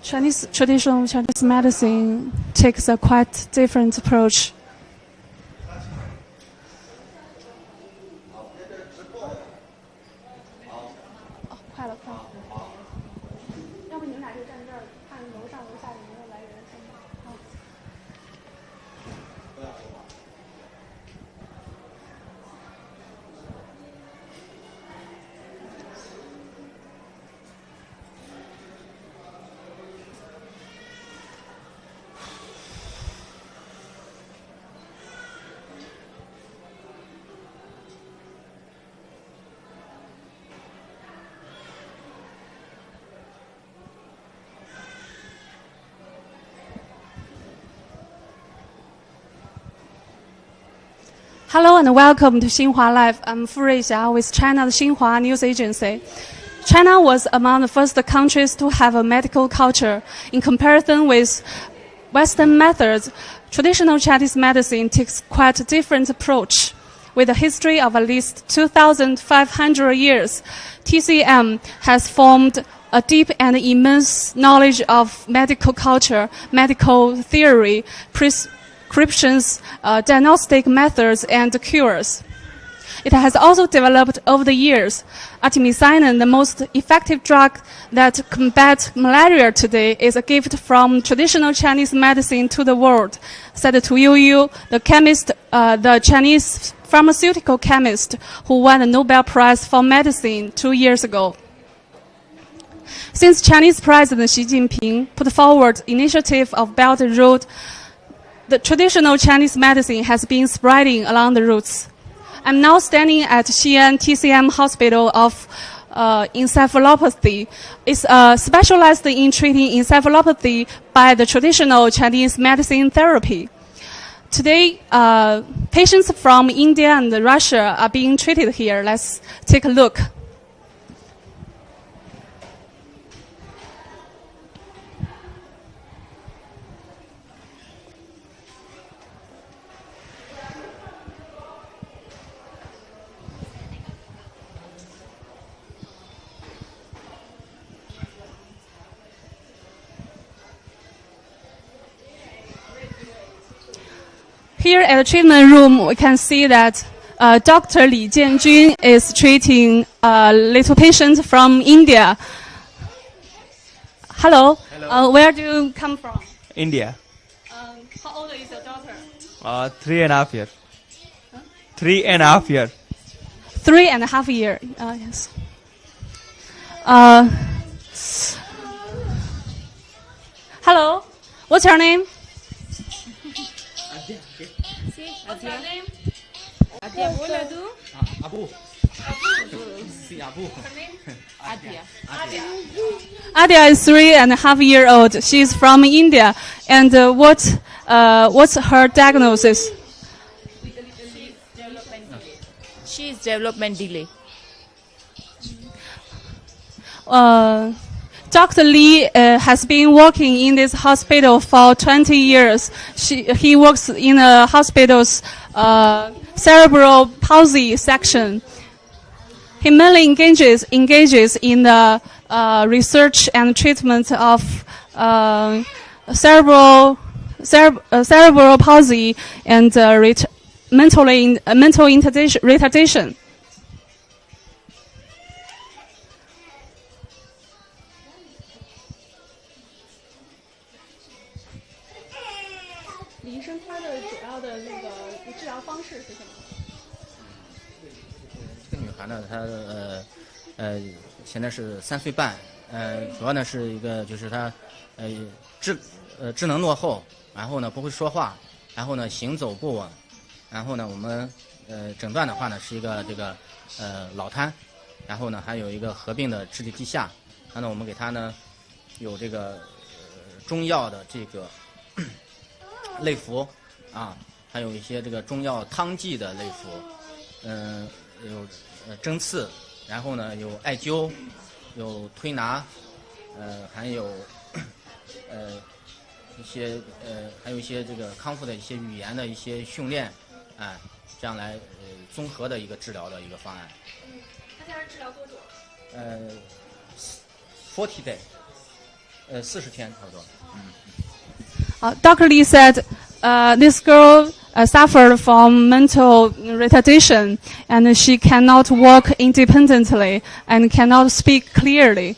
traditional Chinese medicine takes a quite different approach. Hello and welcome to Xinhua Live. I'm Fu Ruixia with China's Xinhua News Agency. China was among the first countries to have a medical culture. In comparison with Western methods, traditional Chinese medicine takes quite a different approach. With a history of at least 2,500 years, TCM has formed a deep and immense knowledge of medical culture, medical theory, prescriptions, diagnostic methods, and cures. It has also developed over the years. Artemisinin, the most effective drug that combats malaria today, is a gift from traditional Chinese medicine to the world, said Tu Youyou, the chemist, the Chinese pharmaceutical chemist who won the Nobel Prize for Medicine 2 years ago. Since Chinese President Xi Jinping put forward initiative of Belt and Road, the traditional Chinese medicine has been spreading along the routes. I'm now standing at Xi'an TCM Hospital of encephalopathy. It's specialized in treating encephalopathy by the traditional Chinese medicine therapy. Today, patients from India and Russia are being treated here. Let's take a look. Here at the treatment room, we can see that Dr. Li Jianjun is treating a little patient from India. Hello. Hello. Where do you come from? India. How old is your daughter? 3.5 years. 3.5 years. 3.5 years. Yes. Hello. What's your name? What's your name? Abu. Adia is 3.5 years old. She's from India. And what's her diagnosis? She is development delay. Dr. Li has been working in this hospital for 20 years. He works in the hospital's cerebral palsy section. He mainly engages in the research and treatment of cerebral palsy and mental retardation.现在是3岁半，主要呢是一个就是他智能落后，然后呢不会说话，然后呢行走不稳，然后呢我们诊断的话呢是一个这个脑瘫，然后呢还有一个合并的智力低下，然后呢我们给他呢有这个中药的这个类服啊，还有一些这个中药汤剂的类服，有针刺。然后呢，有艾灸，有推拿，还有还有一些这个康复的一些语言的一些训练，这样来综合的一个治疗的一个方案。他在这治疗多久？40 day。40天差不多。Dr. Lee said this girl suffered from mental retardation and she cannot walk independently and cannot speak clearly.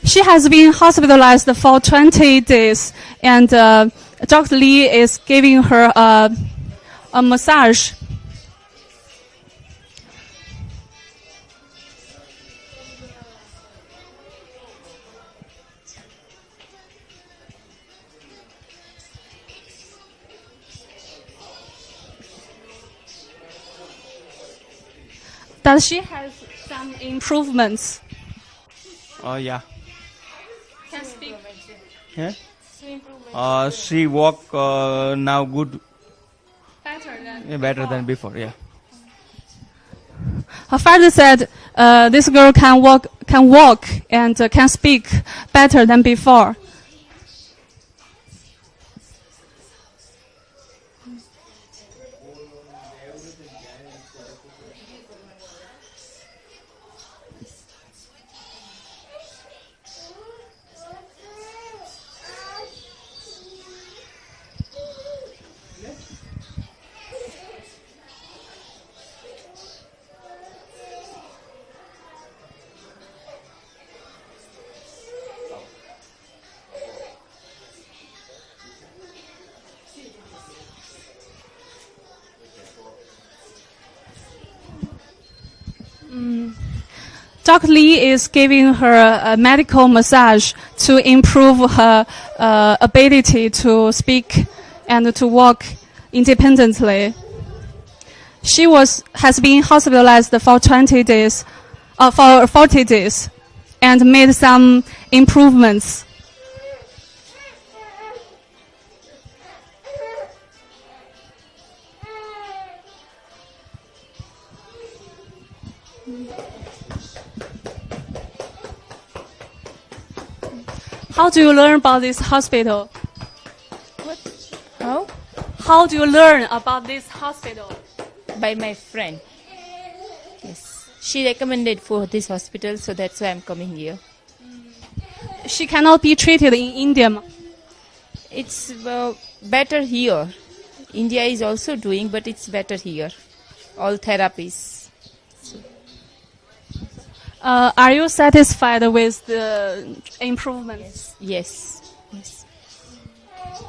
She has been hospitalized for 20 days and Dr. Lee is giving her a massage. Does she have some improvements? Yeah. Can speak Yeah. She walk now good, better than before. Yeah. Her father said this girl can walk and can speak better than before. Dr. Lee is giving her a medical massage to improve her ability to speak and to walk independently. She has been hospitalized for 20 days, for 40 days, and made some improvements. How do you learn about this hospital? What? How? How do you learn about this hospital? By my friend. Yes. She recommended for this hospital, so that's why I'm coming here. She cannot be treated in India. It's better here. India is also doing, but it's better here. All therapies. Are you satisfied with the improvements? Yes. Yes.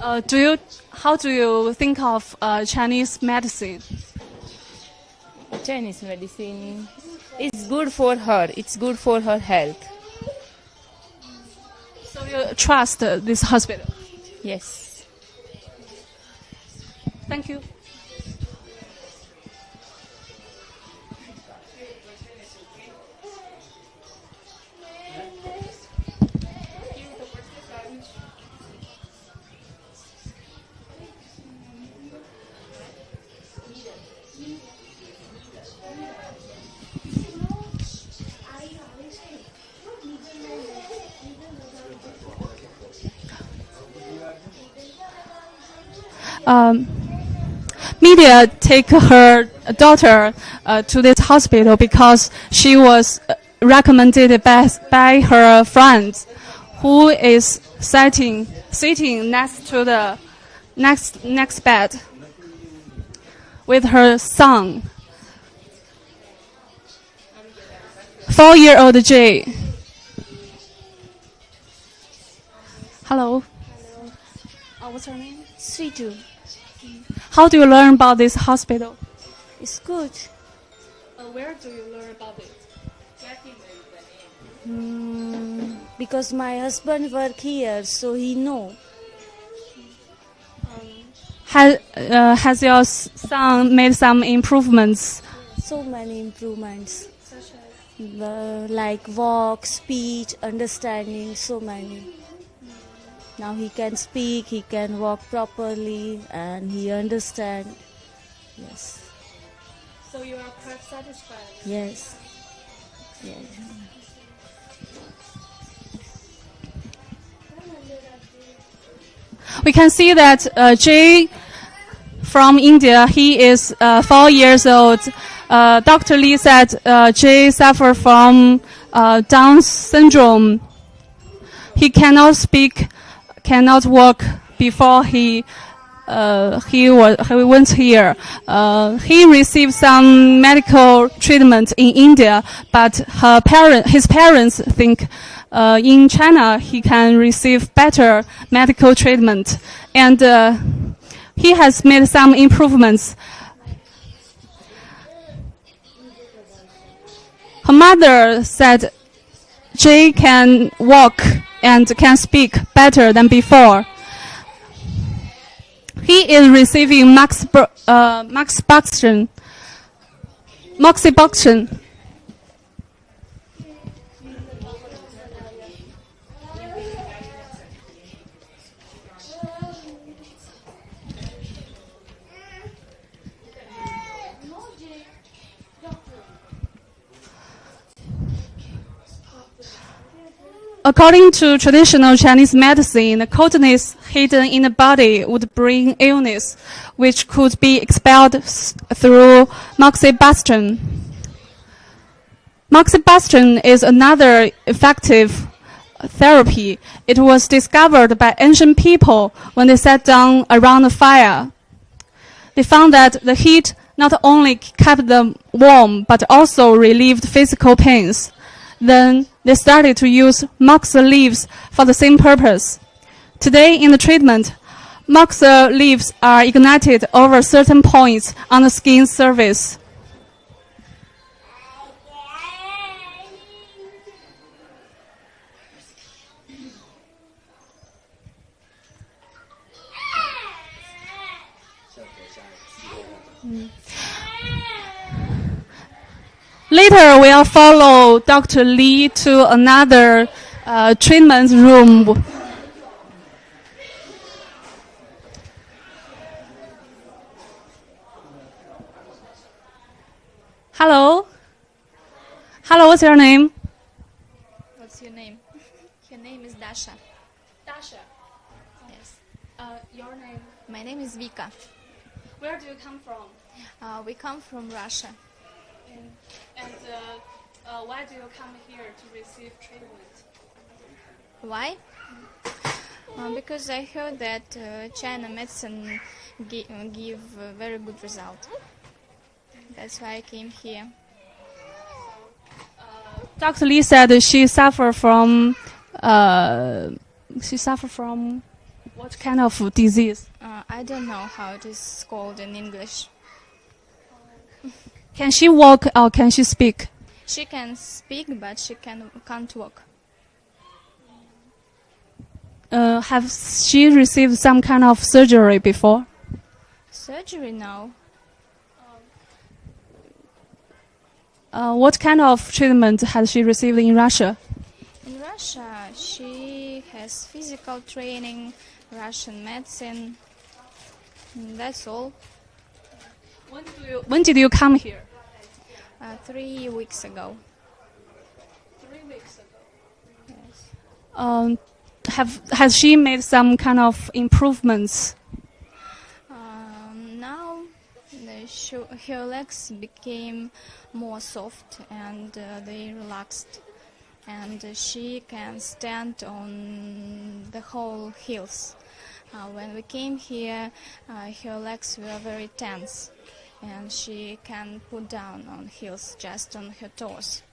How do you think of Chinese medicine? Chinese medicine is good for her. It's good for her health. So you trust this hospital? Yes. Thank you. Media take her daughter to this hospital because she was recommended by her friends, who is sitting next to the next bed with her son, 4-year-old Jay. Hello. What's her name? Sweetu. How do you learn about this hospital? It's good. Where do you learn about it? Because my husband work here, so he know. Has your son made some improvements? So many improvements. Like walk, speech, understanding, so many. Now he can speak, he can walk properly, and he understand. Yes. So you are quite satisfied? Yes. Yes. We can see that Jay from India, he is 4 years old, Dr. Lee said Jay suffered from Down syndrome. He cannot speak, cannot walk before he went here. He received some medical treatment in India, but his parents think in China he can receive better medical treatment, and he has made some improvements. Her mother said Jay can walk and can speak better than before. He is receiving Moxibustion. According to traditional Chinese medicine, the coldness hidden in the body would bring illness, which could be expelled through Moxibustion. Moxibustion is another effective therapy. It was discovered by ancient people when they sat down around a fire. They found that the heat not only kept them warm, but also relieved physical pains. Then they started to use moxa leaves for the same purpose. Today in the treatment, moxa leaves are ignited over certain points on the skin surface. Later, we'll follow Dr. Lee to another treatment room. Hello. Hello, what's your name? What's your name? Your name is Dasha. Dasha. Yes. Your name? My name is Vika. Where do you come from? We come from Russia. And why do you come here to receive treatment? Why? Because I heard that China medicine give a very good result. That's why I came here. Dr. Lee said she suffered from what kind of disease? I don't know how it is called in English. Can she walk or can she speak? She can speak, but she can't walk. Have she received some kind of surgery before? Surgery now. What kind of treatment has she received in Russia? In Russia, she has physical training, Russian medicine. That's all. When did you come here? 3 weeks ago. 3 weeks ago. Yes. Has she made some kind of improvements? Now her legs became more soft and they relaxed, and she can stand on the whole heels. When we came here, her legs were very tense, and she can put down on heels just on her toes.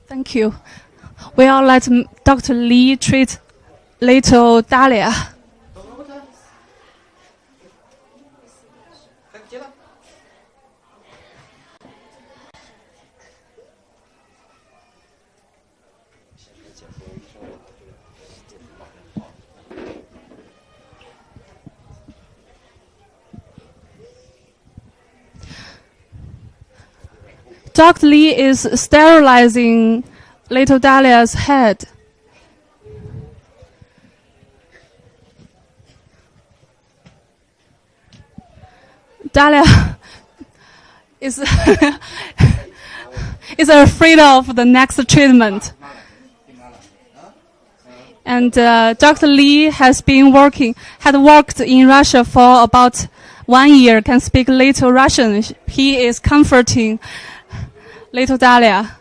Thank you. We'll let Dr. Lee treat little Dahlia. Dr. Lee is sterilizing little Dahlia's head. Dahlia is is afraid of the next treatment. And Dr. Lee had worked in Russia for about 1 year, can speak little Russian. He is comforting little Dahlia.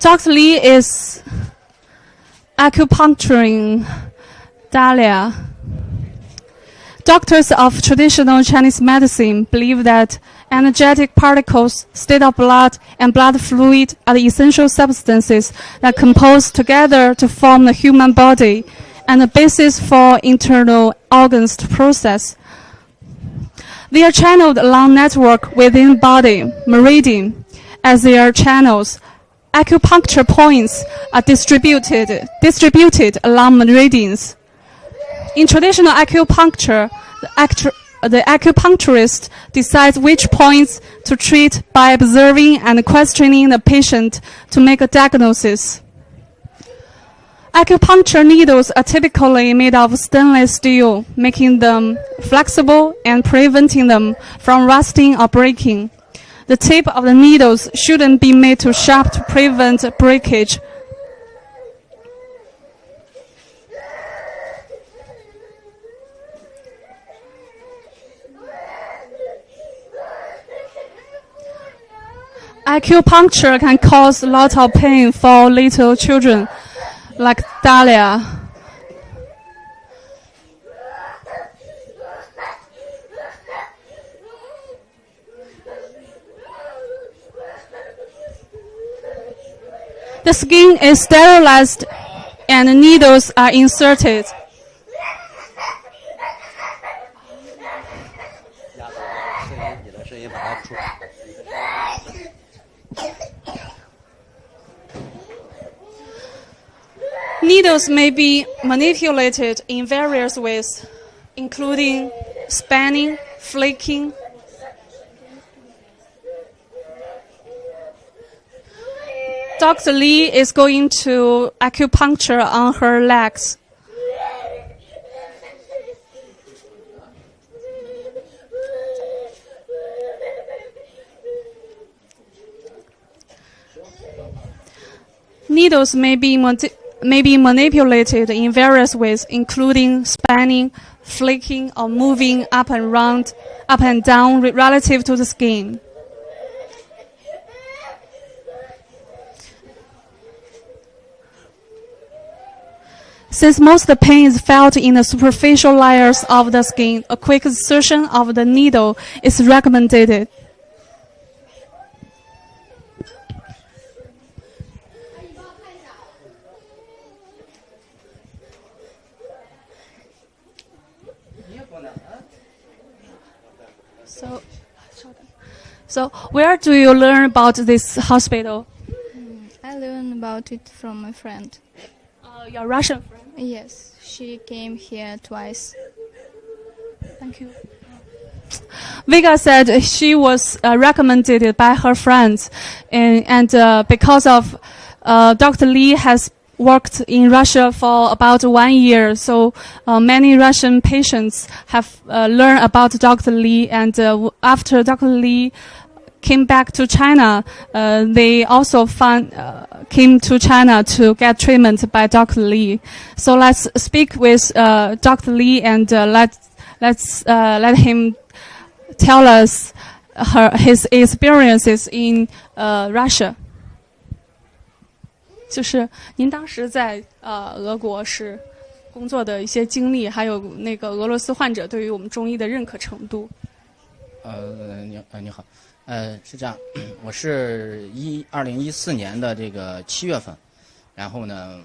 Dr. Li is acupuncturing Dahlia. Doctors of traditional Chinese medicine believe that energetic particles, state of blood, and blood fluid are the essential substances that compose together to form the human body and the basis for internal organs to process. They are channeled along network within body, meridian, as they are channels. Acupuncture points are distributed along meridians. In traditional acupuncture, the acupuncturist decides which points to treat by observing and questioning the patient to make a diagnosis. Acupuncture needles are typically made of stainless steel, making them flexible and preventing them from rusting or breaking. The tip of the needles shouldn't be made too sharp to prevent breakage. Acupuncture can cause a lot of pain for little children, like Dahlia. The skin is sterilized and needles are inserted. Needles may be manipulated in various ways, including spanning, flicking. Dr. Li is going to acupuncture on her legs. Needles may be manipulated in various ways, including spanning, flicking, or moving up and down relative to the skin. Since most of the pain is felt in the superficial layers of the skin, a quick insertion of the needle is recommended. So where do you learn about this hospital? I learned about it from my friend. Your Russian friend? Yes, she came here twice. Thank you. Vega said she was recommended by her friends, and because of Dr. Li has worked in Russia for about 1 year, so many Russian patients have learned about Dr. Li, and after Dr. Li came back to China, they also came to China to get treatment by Dr. Li. So let's speak with Dr. Li and let him tell us his experiences in Russia. 就是您当时在俄国是工作的一些经历，还有那个俄罗斯患者对于我们中医的认可程度。你好，是这样，我是2014年的这个7月份，然后呢，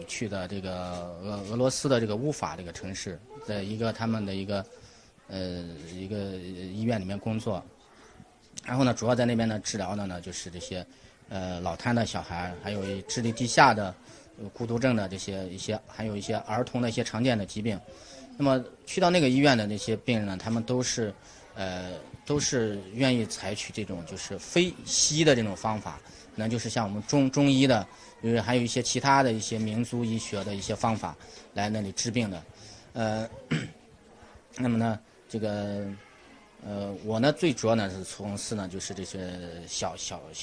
去的这个俄罗斯的这个乌法这个城市，在他们的一个医院里面工作，然后呢，主要在那边呢治疗的呢就是这些脑瘫的小孩，还有智力低下的、孤独症的这些还有一些儿童的一些常见的疾病。那么去到那个医院的那些病人呢，他们都是都是愿意采取这种就是非西的这种方法，可能就是像我们中医的，就是还有一些其他的一些民族医学的一些方法来那里治病的。那么呢，这个我呢最主要呢是从事呢就是这些小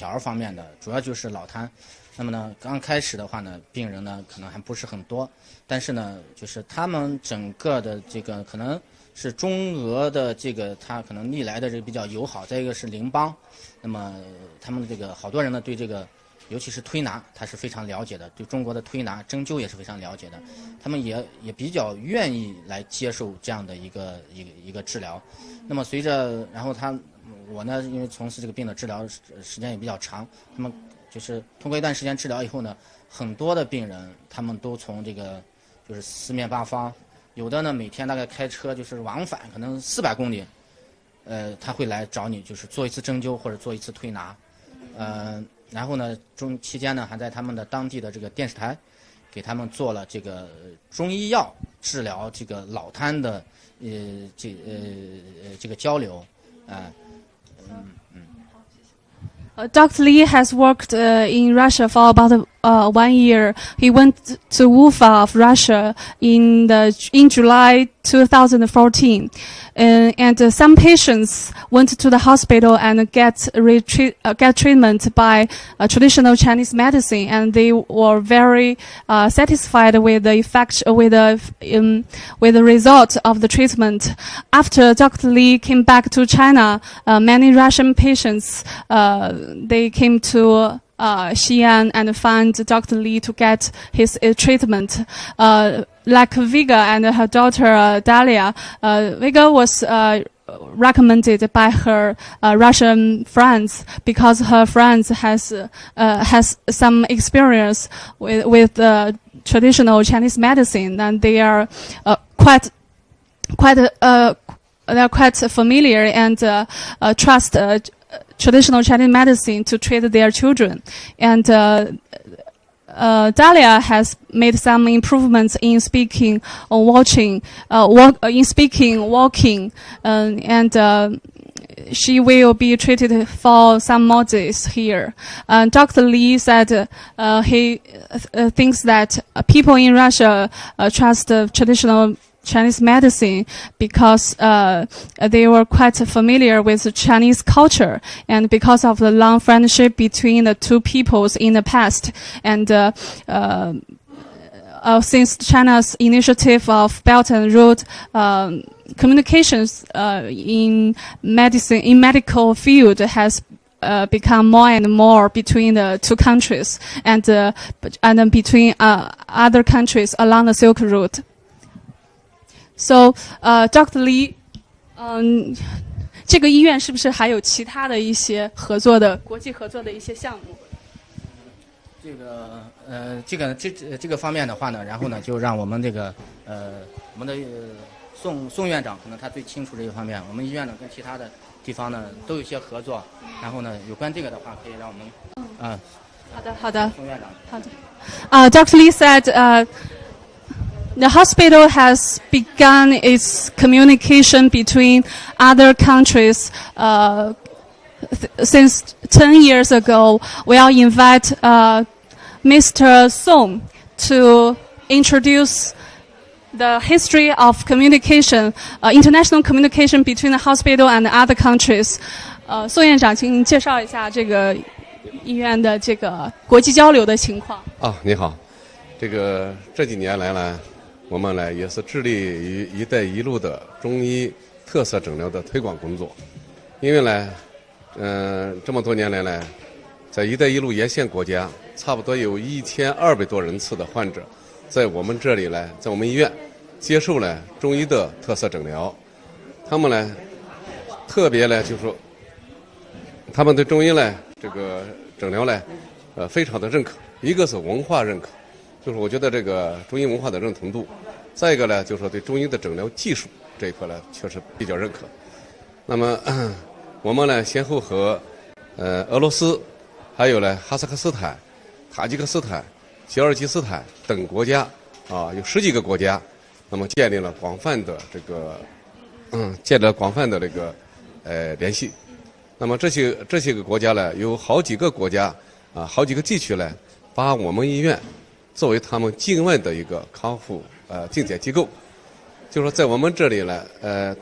儿方面的，主要就是脑瘫。那么呢，刚开始的话呢，病人呢可能还不是很多，但是呢，就是他们整个的这个可能是中俄的这个，他可能历来的这个比较友好，再一个是邻邦，那么他们的这个好多人呢对这个，尤其是推拿，他是非常了解的，对中国的推拿针灸也是非常了解的，他们也比较愿意来接受这样的一个治疗。那么随着，然后我呢，因为从事这个病的治疗时间也比较长，那么就是通过一段时间治疗以后呢，很多的病人他们都从这个就是四面八方，有的呢每天大概开车就是往返可能400公里，他会来找你，就是做一次针灸或者做一次推拿，然后呢期间呢还在他们的当地的这个电视台给他们做了这个中医药治疗这个脑瘫的这个交流，Dr. Li has worked in Russia for about 1 year. He went to Ufa of Russia in July 2014, and some patients went to the hospital and get treatment by traditional Chinese medicine, and they were very satisfied with the effect, with the result of the treatment. After Dr. Li came back to China, many Russian patients they came to Xi'an and found Dr. Li to get his treatment. Like Vega and her daughter Dalia, Vega was recommended by her Russian friends because her friends has some experience with traditional Chinese medicine, and they are quite familiar and trust traditional Chinese medicine to treat their children. And Dalia has made some improvements in speaking, walking, and she will be treated for some more days here. Dr. Li said he thinks that people in Russia trust traditional Chinese medicine because they were quite familiar with Chinese culture, and because of the long friendship between the two peoples in the past, and since China's initiative of Belt and Road communications in medical field has become more and more between the two countries, and between other countries along the Silk Route. So, Dr. Li, 这个医院是不是还有其他的一些国际合作的一些项目？这个方面的话呢，然后呢就让我们我们的宋院长可能他最清楚这个方面。我们医院呢跟其他的地方呢都有一些合作，然后呢有关这个的话可以让我们好的，宋院长好的。Dr. Li said, the hospital has begun its communication between other countries since 10 years ago. We'll invite Mr. Song to introduce the history of communication, international communication between the hospital and other countries. 宋院长，请您介绍一下这个医院的这个国际交流的情况。你好，这几年来呢，我们呢也是致力于“一带一路”的中医特色诊疗的推广工作。因为呢，这么多年来呢，在“一带一路”沿线国家，差不多有1200多人次的患者，在我们这里呢，在我们医院接受了中医的特色诊疗。他们呢，特别呢，就是说，他们对中医呢这个诊疗呢，非常的认可。一个是文化认可。就是我觉得这个中医文化的认同度，再一个呢，就是说对中医的诊疗技术这一块呢，确实比较认可。那么我们呢，先后和俄罗斯，还有呢哈萨克斯坦、塔吉克斯坦、吉尔吉斯坦等国家有10几个国家，那么建立了广泛的这个联系。那么这些个国家呢，有好几个国家好几个地区呢，把我们医院作为他们境外的一个康复进检机构。就说在我们这里呢，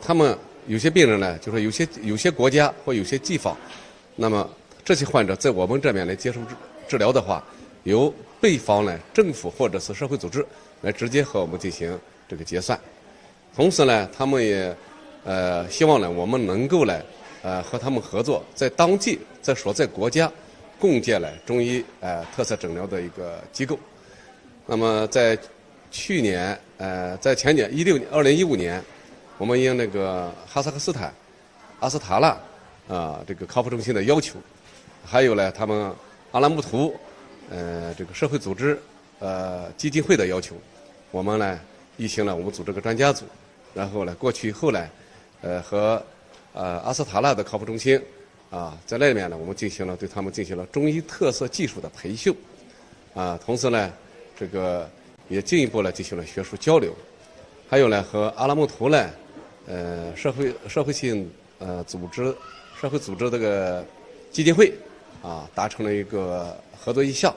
他们有些病人呢，就说有些国家或有些地方，那么这些患者在我们这边来接受治疗的话，由对方呢政府或者是社会组织来直接和我们进行这个结算。同时呢，他们也希望呢我们能够呢和他们合作，在当地在所在国家共建了中医特色诊疗的一个机构。那么在去年在前年2015年，我们应那个哈萨克斯坦阿斯塔纳这个康复中心的要求，还有呢他们阿拉木图这个社会组织基金会的要求，我们呢一行呢我们组织个专家组，然后呢过去以后呢和阿斯塔纳的康复中心在那里面呢我们对他们进行了中医特色技术的培训同时呢这个也进一步呢进行了学术交流，还有呢和阿拉木图呢社会性组织这个基金会达成了一个合作意向，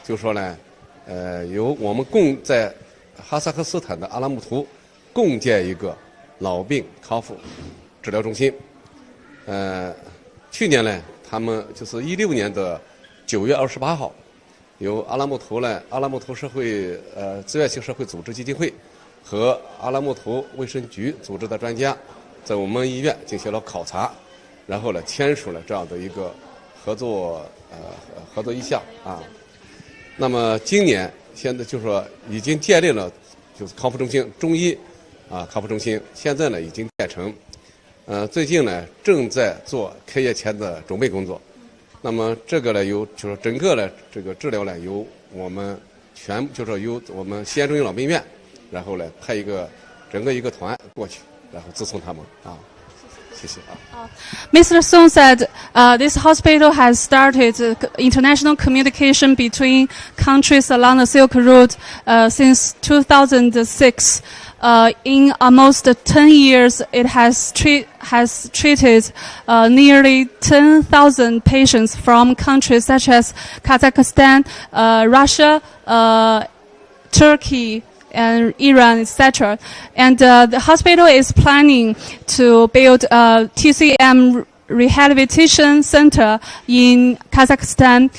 就说呢由我们在哈萨克斯坦的阿拉木图共建一个老病康复治疗中心。去年呢他们就是16年的9月28号，由阿拉木图社会自愿性社会组织基金会和阿拉木图卫生局组织的专家在我们医院进行了考察，然后呢签署了这样的一个合作意向那么今年现在就是说已经建立了就是康复中心中医康复中心，现在呢已经建成，最近呢正在做开业前的准备工作。那么这个呢就是整个的这个治疗呢由我们由我们西安中医老病院，然后呢派整个一个团过去，然后支撑他们谢谢Mr. Song said this hospital has started international communication between countries along the Silk Road since 2006. In almost 10 years, it has treated nearly 10,000 patients from countries such as Kazakhstan, Russia, Turkey, and Iran, etc. And the hospital is planning to build a TCM rehabilitation center in Kazakhstan.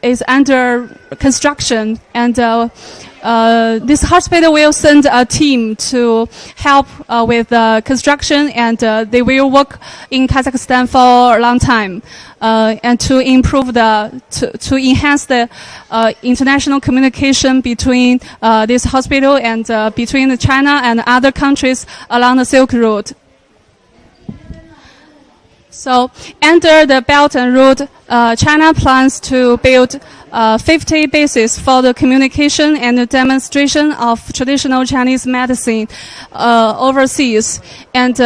Is under construction, and this hospital will send a team to help with the construction, and they will work in Kazakhstan for a long time, and to enhance the international communication between this hospital and between China and other countries along the Silk Road. So, under the Belt and Road, China plans to build 50 bases for the communication and the demonstration of traditional Chinese medicine overseas. And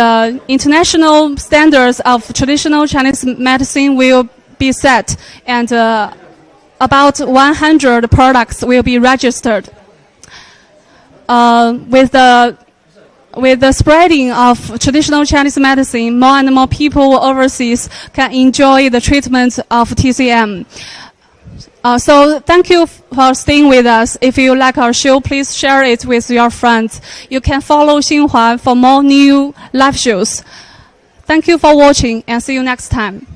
international standards of traditional Chinese medicine will be set, and about 100 products will be registered. With the spreading of traditional Chinese medicine, more and more people overseas can enjoy the treatment of TCM. So thank you for staying with us. If you like our show, please share it with your friends. You can follow Xinhua for more new live shows. Thank you for watching, and see you next time.